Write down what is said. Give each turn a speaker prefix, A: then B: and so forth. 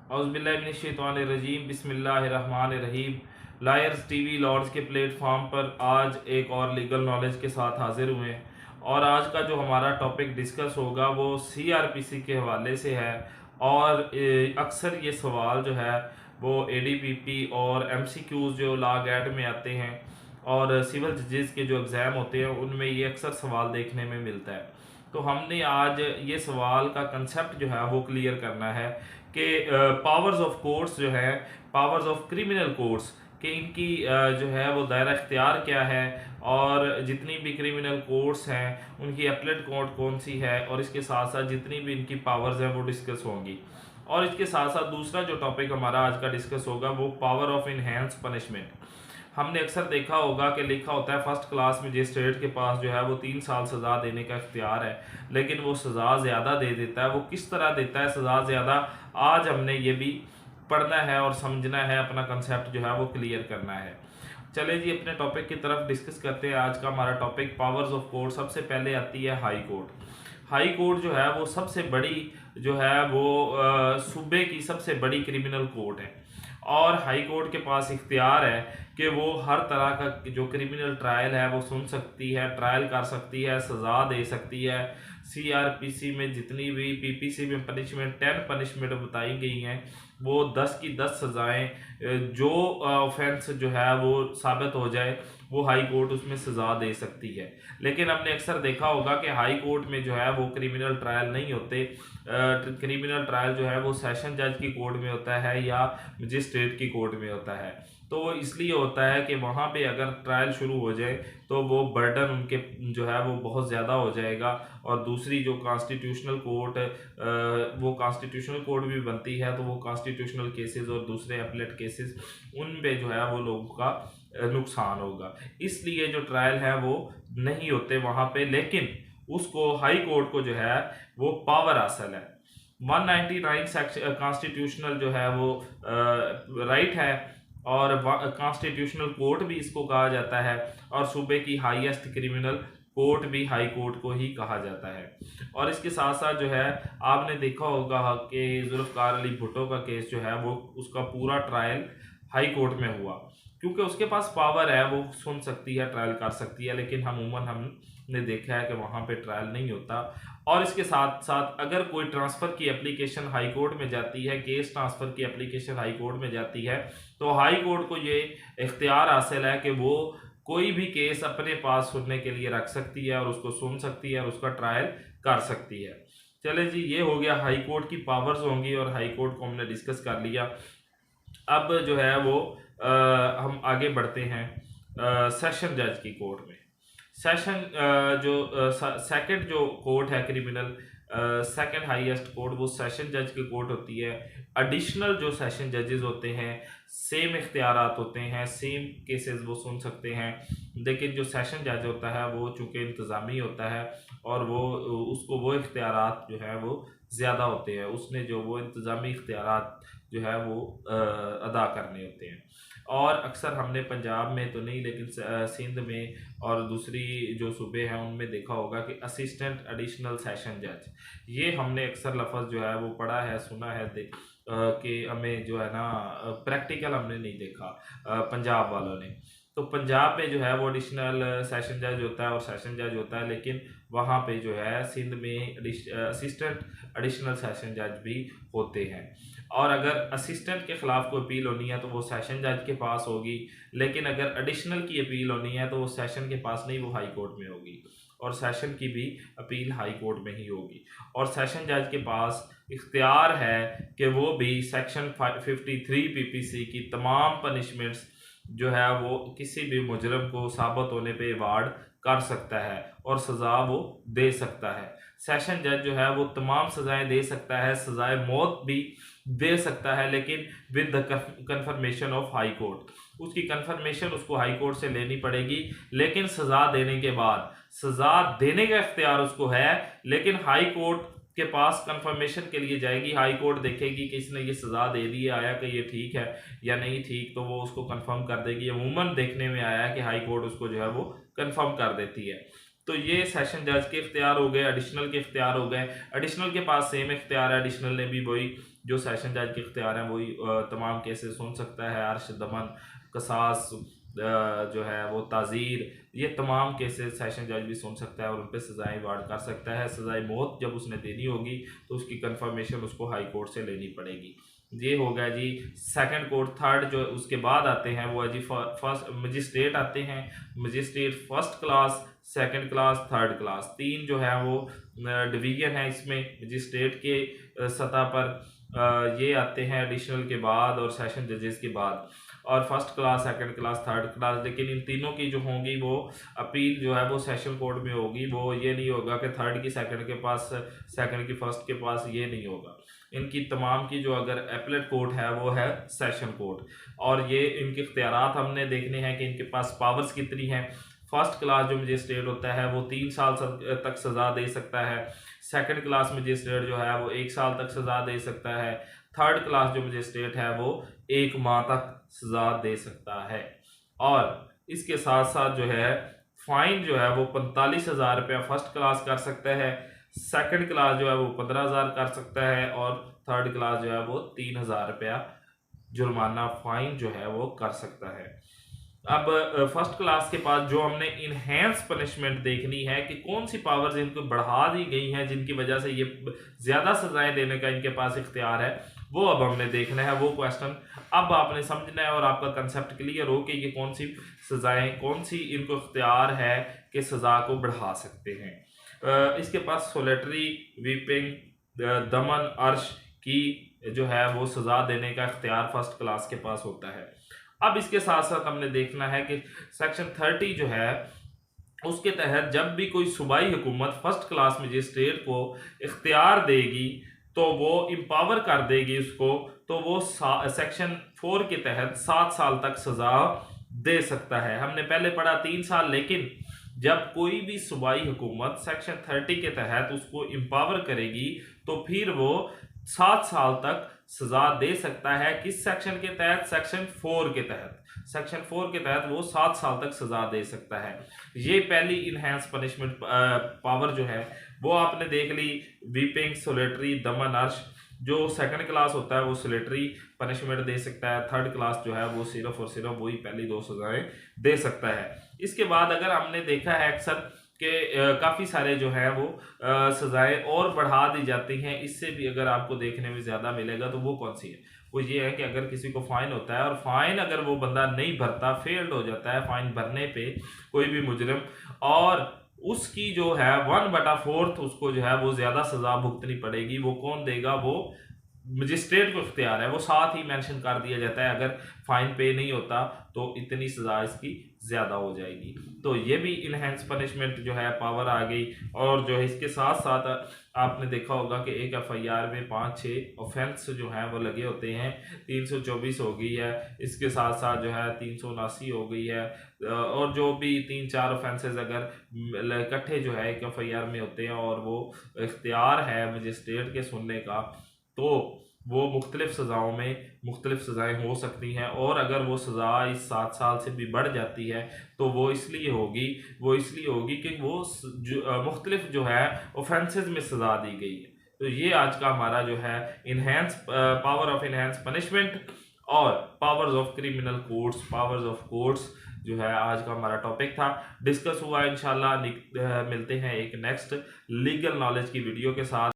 A: औज़ुबिल्लाहिमिनश्शैतानिर्रजीम बिस्मिल्लाहिर्रहमानिर्रहीम। Lawyers TV Lord's के platform पर आज एक और लीगल नॉलेज के साथ हाजिर हुए हैं और आज का जो हमारा टॉपिक डिस्कस होगा वो सीआरपीसी के हवाले से है। और अक्सर ये सवाल जो है वो एडीपीपी और एमसीक्यूज जो लॉ गैट में आते हैं और सिविल जजेस के जो एग्ज़ाम होते हैं उनमें ये अक्सर सवाल देखने में मिलता है। तो हमने आज ये सवाल का कंसेप्ट जो है वो क्लियर करना है कि पावर्स ऑफ कोर्ट्स जो है, पावर्स ऑफ क्रिमिनल कोर्ट्स कि इनकी जो है वो दायरा इख्तियार क्या है और जितनी भी क्रिमिनल कोर्ट्स हैं उनकी अपलेट कोर्ट कौन सी है, और इसके साथ साथ जितनी भी इनकी पावर्स हैं वो डिस्कस होंगी। और इसके साथ साथ दूसरा जो टॉपिक हमारा आज का डिस्कस होगा वो पावर ऑफ इनहेंस पनिशमेंट। हमने अक्सर देखा होगा कि लिखा होता है फर्स्ट क्लास मजिस्ट्रेट के पास जो है वो 3 साल सज़ा देने का इख्तियार है, लेकिन वो सज़ा ज़्यादा दे देता है। वो किस तरह देता है सज़ा ज़्यादा, आज हमने ये भी पढ़ना है और समझना है, अपना कंसेप्ट जो है वो क्लियर करना है। चले जी अपने टॉपिक की तरफ डिस्कस करते हैं। आज का हमारा टॉपिक पावर्स ऑफ कोर्ट। सबसे पहले आती है हाई कोर्ट। हाई कोर्ट जो है वो सबसे बड़ी जो है वो सूबे की सबसे बड़ी क्रिमिनल कोर्ट है और हाई कोर्ट के पास इख्तियार है कि वो हर तरह का जो क्रिमिनल ट्रायल है वो सुन सकती है, ट्रायल कर सकती है, सज़ा दे सकती है। सीआरपीसी में जितनी भी पीपीसी में पनिशमेंट 10 पनिशमेंट बताई गई हैं वो 10 की 10 सज़ाएँ जो ऑफेंस जो है वो साबित हो जाए वो हाई कोर्ट उसमें सज़ा दे सकती है। लेकिन हमने अक्सर देखा होगा कि हाई कोर्ट में जो है वो क्रिमिनल ट्रायल नहीं होते। क्रिमिनल ट्रायल जो है वो सेशन जज की कोर्ट में होता है या मजिस्ट्रेट की कोर्ट में होता है। तो वो इसलिए होता है कि वहाँ पे अगर ट्रायल शुरू हो जाए तो वो बर्डन उनके जो है वो बहुत ज़्यादा हो जाएगा। और दूसरी जो कॉन्स्टिट्यूशनल कोर्ट वो कॉन्स्टिट्यूशनल कोर्ट भी बनती है तो वो कॉन्स्टिट्यूशनल केसेस और दूसरे अपलेट केसेस उन पे जो है वो लोगों का नुकसान होगा। इसलिए जो ट्रायल है वो नहीं होते वहाँ पे, लेकिन उसको हाई कोर्ट को जो है वो पावर हासिल है। 199 सेक्शन कॉन्स्टिट्यूशनल जो है वो राइट है और कॉन्स्टिट्यूशनल कोर्ट भी इसको कहा जाता है और सूबे की हाईएस्ट क्रिमिनल कोर्ट भी हाई कोर्ट को ही कहा जाता है। और इसके साथ साथ जो है आपने देखा होगा कि जुल्फ़िकार अली भुट्टो का केस जो है वो उसका पूरा ट्रायल हाई कोर्ट में हुआ क्योंकि उसके पास पावर है, वो सुन सकती है, ट्रायल कर सकती है। लेकिन हमने देखा है कि वहाँ पे ट्रायल नहीं होता। और इसके साथ साथ अगर कोई ट्रांसफ़र की एप्लीकेशन हाई कोर्ट में जाती है, केस ट्रांसफ़र की एप्लीकेशन हाई कोर्ट में जाती है, तो हाई कोर्ट को ये इख्तियार हासिल है कि वो कोई भी केस अपने पास सुनने के लिए रख सकती है और उसको सुन सकती है और उसका ट्रायल कर सकती है। चले जी, ये हो गया हाई कोर्ट की पावर्स होंगी और हाई कोर्ट को हमने डिस्कस कर लिया। अब जो है वो हम आगे बढ़ते हैं सेशन जज की कोर्ट में। सेशन जो सेकंड जो कोर्ट है क्रिमिनल, सेकंड हाईएस्ट कोर्ट वो सेशन जज की कोर्ट होती है। एडिशनल जो सेशन जजेस होते हैं सेम इख्तियारात होते हैं, सेम केसेस वो सुन सकते हैं, लेकिन जो सेशन जज होता है वो चूँकि इंतज़ामी होता है और वो उसको वो इख्तियारात जो है वो ज़्यादा होते हैं, उसने जो वो इंतज़ामी इख्तियारात जो है वो अदा करने होते हैं। और अक्सर हमने पंजाब में तो नहीं लेकिन सिंध में और दूसरी जो सूबे हैं उनमें देखा होगा कि असिस्टेंट एडिशनल सेशन जज, ये हमने अक्सर लफ्ज़ जो है वो पढ़ा है, सुना है कि हमें जो है ना प्रैक्टिकल हमने नहीं देखा पंजाब वालों ने। तो पंजाब में जो है वो एडिशनल सेशन जज होता है और सेशन जज होता है, लेकिन वहाँ पे जो है सिंध में असिस्टेंट एडिशनल सेशन जज भी होते हैं। और अगर असिस्टेंट के ख़िलाफ़ कोई अपील होनी है तो वो सेशन जज के पास होगी, लेकिन अगर एडिशनल की अपील होनी है तो वो सेशन के पास नहीं, वो हाई कोर्ट में होगी। और सेशन की भी अपील हाई कोर्ट में ही होगी। और सेशन जज के पास इख्तियार है कि वो भी सेक्शन 53 पीपीसी की तमाम पनिशमेंट्स जो है वो किसी भी मुजरम को साबित होने पे अवार्ड कर सकता है और सज़ा वो दे सकता है। सेशन जज जो है वो तमाम सज़ाएं दे सकता है, सज़ाए मौत भी दे सकता है, लेकिन with the confirmation of high court. उसकी कन्फर्मेशन उसको हाई कोर्ट से लेनी पड़ेगी, लेकिन सज़ा देने के बाद सज़ा देने का इख्तियार उसको है, लेकिन हाई कोर्ट के पास कंफर्मेशन के लिए जाएगी। हाई कोर्ट देखेगी कि इसने ये सज़ा दे दी है, आया कि ये ठीक है या नहीं ठीक, तो वो उसको कंफर्म कर देगी। अमूमन देखने में आया है कि हाई कोर्ट उसको जो है वो कंफर्म कर देती है। तो ये सेशन जज के इख्तियार हो गए, एडिशनल के इख्तियार हो गए। एडिशनल के पास सेम इख्तियार है, एडिशनल ने भी वही जो सेशन जज के इख्तियार हैं वही तमाम केसेस सुन सकता है। अर्श, दमन, कसास, जो है वो ताज़ीर, ये तमाम केसेस सेशन जज भी सुन सकता है और उन पर सज़ाएँ वार्ड कर सकता है। सज़ाए मौत जब उसने देनी होगी तो उसकी कंफर्मेशन उसको हाई कोर्ट से लेनी पड़ेगी। ये हो गया जी सेकंड कोर्ट। थर्ड जो उसके बाद आते हैं वो है जी फर्स्ट मजिस्ट्रेट आते हैं। Magistrate first class, second class, third class, तीन जो है वो डिवीजन है इसमें मजिस्ट्रेट के सतह पर। ये आते हैं एडिशनल के बाद और सेशन जजेस के बाद, और first class, second class, third class. लेकिन इन तीनों की जो होंगी वो अपील जो है वो सेशन कोर्ट में होगी। वो ये नहीं होगा कि थर्ड की सेकंड के पास, सेकंड की फर्स्ट के पास, ये नहीं होगा। इनकी तमाम की जो अगर एपलेट कोर्ट है वो है सेशन कोर्ट। और ये इनके इख्तियारात हमने देखने हैं कि इनके पास पावर्स कितनी हैं। फर्स्ट क्लास जो मजिस्ट्रेट होता है वो 3 साल तक सज़ा दे सकता है। सेकंड क्लास मजिस्ट्रेट जो है वो 1 साल तक सज़ा दे सकता है। थर्ड क्लास जो मजिस्ट्रेट है वो 1 माह तक सज़ा दे सकता है। और इसके साथ साथ जो है फाइन जो है वो 45,000 रुपया फर्स्ट क्लास कर सकता है, सेकंड क्लास जो है वो 15,000 कर सकता है, और थर्ड क्लास जो है वो 3,000 रुपया जुर्माना फाइन जो है वो कर सकता है। अब फर्स्ट क्लास के पास जो हमने इनहेंस पनिशमेंट देखनी है कि कौन सी पावर्स इनको बढ़ा दी गई हैं जिनकी वजह से ये ज़्यादा सजाएं देने का इनके पास इख्तियार है, वो अब हमने देखना है। वो क्वेश्चन अब आपने समझना है और आपका कंसेप्ट क्लियर हो कि ये कौन सी सजाएं, कौन सी इनको इख्तियार है कि सज़ा को बढ़ा सकते हैं। इसके पास सोलेटरी, वीपिंग, दमन, अर्श की जो है वो सज़ा देने का इख्तियार फर्स्ट क्लास के पास होता है। अब इसके साथ साथ हमने देखना है कि सेक्शन 30 जो है उसके तहत जब भी कोई सूबाई हुकूमत फर्स्ट क्लास मजिस्ट्रेट को इख्तियार देगी तो वो इम्पावर कर देगी उसको, तो वो सेक्शन 4 के तहत 7 साल तक सज़ा दे सकता है। हमने पहले पढ़ा 3 साल, लेकिन जब कोई भी सूबाई हुकूमत सेक्शन 30 के तहत उसको इम्पावर करेगी तो फिर वो 7 साल तक सजा दे सकता है। किस सेक्शन के तहत? सेक्शन 4 के तहत। सेक्शन 4 के तहत वो 7 साल तक सजा दे सकता है। ये पहली इनहेंस पनिशमेंट पावर जो है वो आपने देख ली। वीपिंग, सोलेटरी, दमन, अर्श। जो सेकंड क्लास होता है वो सोलेटरी पनिशमेंट दे सकता है। थर्ड क्लास जो है वो सिर्फ और सिर्फ वही पहली 2 सजाएं दे सकता है। इसके बाद अगर हमने देखा है अक्सर कि काफ़ी सारे जो है वो सज़ाएं और बढ़ा दी जाती हैं, इससे भी अगर आपको देखने में ज़्यादा मिलेगा तो वो कौन सी है? वो ये है कि अगर किसी को फ़ाइन होता है और फ़ाइन अगर वो बंदा नहीं भरता, फेल्ड हो जाता है फ़ाइन भरने पे कोई भी मुजरिम, और उसकी जो है 1/4 उसको जो है वो ज़्यादा सज़ा भुगतनी पड़ेगी। वो कौन देगा? वो मजिस्ट्रेट को इख्तियार है। वो साथ ही मेंशन कर दिया जाता है अगर फाइन पे नहीं होता तो इतनी सज़ा इसकी ज़्यादा हो जाएगी। तो ये भी इनहेंस पनिशमेंट जो है पावर आ गई। और जो है इसके साथ साथ आपने देखा होगा कि एक एफआईआर में 5-6 ऑफेंस जो हैं वो लगे होते हैं। 324 हो गई है, इसके साथ साथ जो है 379 हो गई है, और जो भी 3-4 ऑफेंसेस अगर इकट्ठे जो है एक एफआईआर में होते हैं और वो इख्तियार है मजिस्ट्रेट के सुनने का, तो वो मुख्तलिफ सज़ाओं में मुख्तलिफ सज़ाएँ हो सकती हैं। और अगर वो सज़ा इस 7 साल से भी बढ़ जाती है तो वो इसलिए होगी कि वो मुख्तलिफ जो है ऑफेंसेस में सज़ा दी गई है। तो ये आज का हमारा जो है enhance power of enhance punishment और powers of criminal courts, powers of courts जो है आज का हमारा टॉपिक था, डिस्कस हुआ। इंशाल्लाह मिलते हैं एक नेक्स्ट लीगल नॉलेज की वीडियो के साथ।